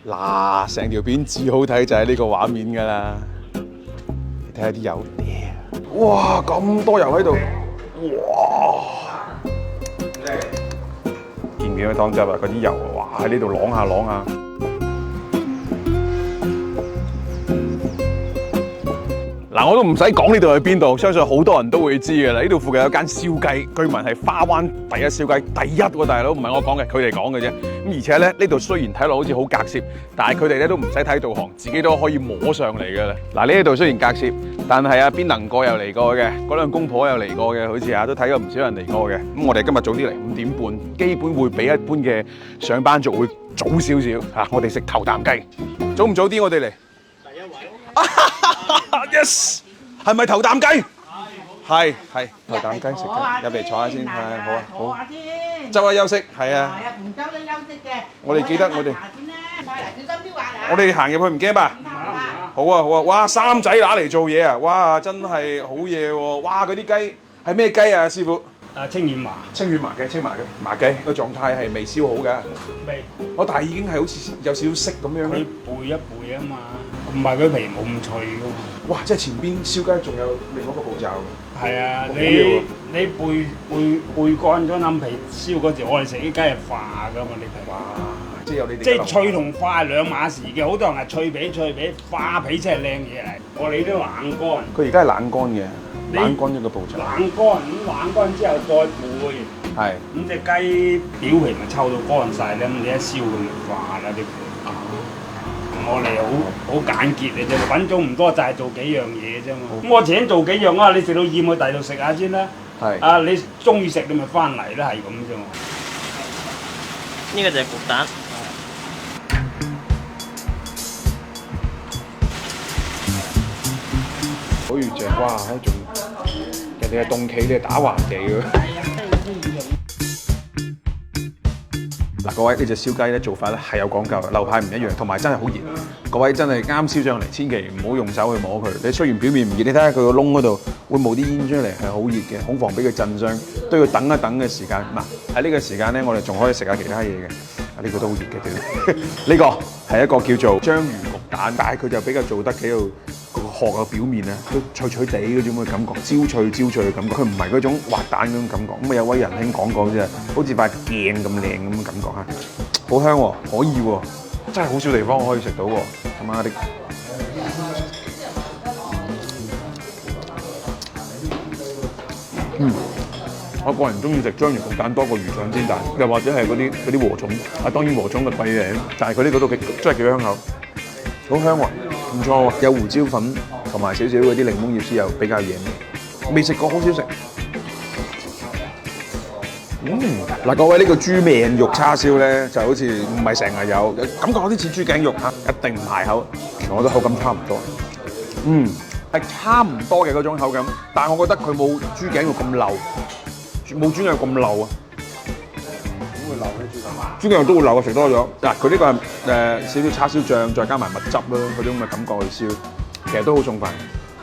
嗱，成條片至好睇就係呢個畫面㗎啦。你睇下啲油，哇咁多油喺度，哇！見唔見個湯汁啊？嗰啲油哇喺呢度啷下啷下。嗱，我都唔使講呢度喺邊度，相信好多人都會知㗎啦。呢度附近有間燒雞，據聞係花灣第一燒雞，第一喎大佬，唔係我講嘅，佢哋講嘅啫。咁而且咧，呢度雖然睇落好似好隔涉，但係佢哋咧都唔使睇導航，自己都可以摸上嚟㗎啦。嗱，呢度雖然隔涉，但係啊邊能過又嚟過嘅，嗰兩公婆又嚟過嘅，好似啊都睇過唔少人嚟過嘅。咁我哋今日早啲嚟5點半，基本會比一般嘅上班族會早少少嚇。我哋食頭啖雞，早唔早啲我哋嚟？Yes， 係咪頭啖雞？係頭啖雞食嘅，入嚟坐下先，係好啊，好。周下休息，係啊。唔周都休息嘅。我哋記得我哋行入去唔驚吧？好啊好啊，哇三仔乸嚟做嘢啊！哇真係好嘢喎！哇嗰啲雞係咩雞啊師傅？清遠麻嘅青麻雞個狀態係未燒好㗎。未，我但係已經係好似有少少色咁樣。佢背一背啊嘛，唔係佢皮冇咁脆㗎嘛。哇！即係前邊燒雞仲有另一個步驟。係啊，你背乾咗冧皮燒嗰時，我哋食啲雞係化㗎嘛，你皮。哇！即係有你哋。即係脆同化係兩碼事嘅，好多人係脆皮，化皮先係靚嘢嚟。我哋都冷乾。佢而家係冷乾嘅，冷乾一個步驟。冷乾之後再背。係。咁隻雞表皮咪抽到乾晒咧，咁你一燒佢咪化啦啲皮。我哋好簡潔嘅啫，品種唔多，就係做幾樣嘢啫嘛。咁我請做幾樣啊，你食到厭去第二度食下先啦。係。啊，你中意食你咪翻嚟啦，係咁啫嘛。呢個就係焗蛋。好越正，哇！仲人哋係凍企，你係打橫地嘅。嗱，各位呢隻燒雞咧做法咧係有講究嘅，流派唔一樣，同埋真係好熱。各位真係啱燒上嚟，千祈唔好用手去摸佢。你雖然表面唔熱，你睇下佢個窿嗰度會冒啲煙出嚟，係好熱嘅，恐防俾佢震傷，都要等一等嘅時間。嗱喺呢個時間咧，我哋仲可以食下其他嘢嘅。呢個都好熱嘅，呢個係一個叫做章魚焗蛋，但係佢就比較做得幾到個殼嘅表面啊，都脆脆地嗰種嘅感覺，焦脆嘅感覺，佢唔係嗰種滑蛋嗰種感覺。咁啊有位仁兄講過啫，好似塊鏡咁靚咁嘅感覺嚇，好香喎，可以喎，真係好少地方可以食到喎，咁啊啲。我個人中意食章魚焗蛋多過魚腸煎蛋，又或者係嗰啲禾蟲，當然禾蟲嘅貴嘢，但係佢呢個都真係幾香口，好香喎，唔錯喎，有胡椒粉同埋少少嗰啲檸檬葉絲又比較野味，未食過好少食。嗱各位呢個豬命肉叉燒咧，就好似唔係成日有，感覺有啲似豬頸肉嚇，一定唔排口，我覺得口感差唔多。係差唔多嘅嗰種口感，但係我覺得佢冇豬頸肉咁漏。冇豬頸肉咁漏啊！點會漏咧？豬頸肉都會漏啊！食多咗嗱，佢呢個係少少叉燒醬，再加埋蜜汁啦，嗰種咁嘅感覺去燒，其實都好送飯。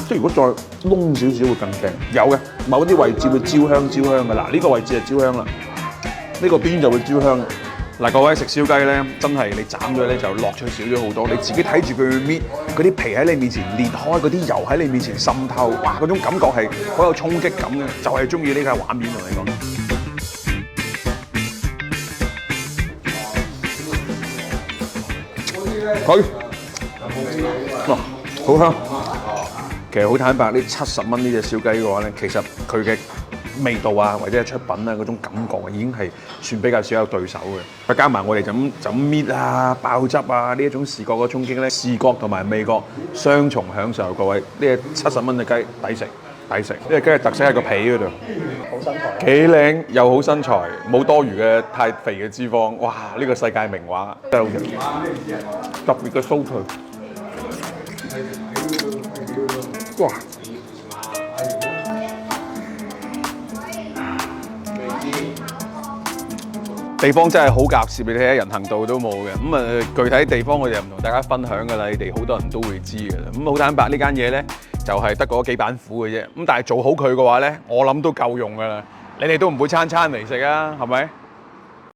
即係如果再燶少少會更正。有嘅，某啲位置會焦香嘅。嗱，呢個位置就焦香啦，呢個邊就會焦香。嗱，各位食燒雞咧，真係你斬咗咧就樂趣少咗好多。你自己睇住佢搣，嗰啲皮喺你面前裂開，嗰啲油喺你面前滲透，哇！嗰種感覺係好有衝擊感嘅，就係中意呢個畫面同你講。佢，哇，好香。其實好坦白，呢70蚊呢隻燒雞嘅話咧，其實佢嘅味道啊，或者係出品啊嗰種感覺啊，已經係算比較少有對手嘅。再加埋我哋就咁搣啊、爆汁啊呢一種視覺嘅衝擊咧，視覺同埋味覺雙重享受。各位，呢隻70蚊嘅雞抵食。呢隻雞嘅特色喺個皮嗰度，好身材，幾靚又好身材，冇多餘嘅太肥嘅脂肪。哇！呢個世界名畫真係好正，特別嘅酥脆。哇！地方真係好夾攝，你睇下人行道都冇嘅。咁啊，具體地方我哋唔同大家分享㗎啦，你哋好多人都會知㗎啦。咁好坦白，呢間嘢咧就係得嗰幾板斧嘅啫。咁但係做好佢嘅話咧，我諗都夠用㗎啦。你哋都唔會餐餐嚟食啊，係咪？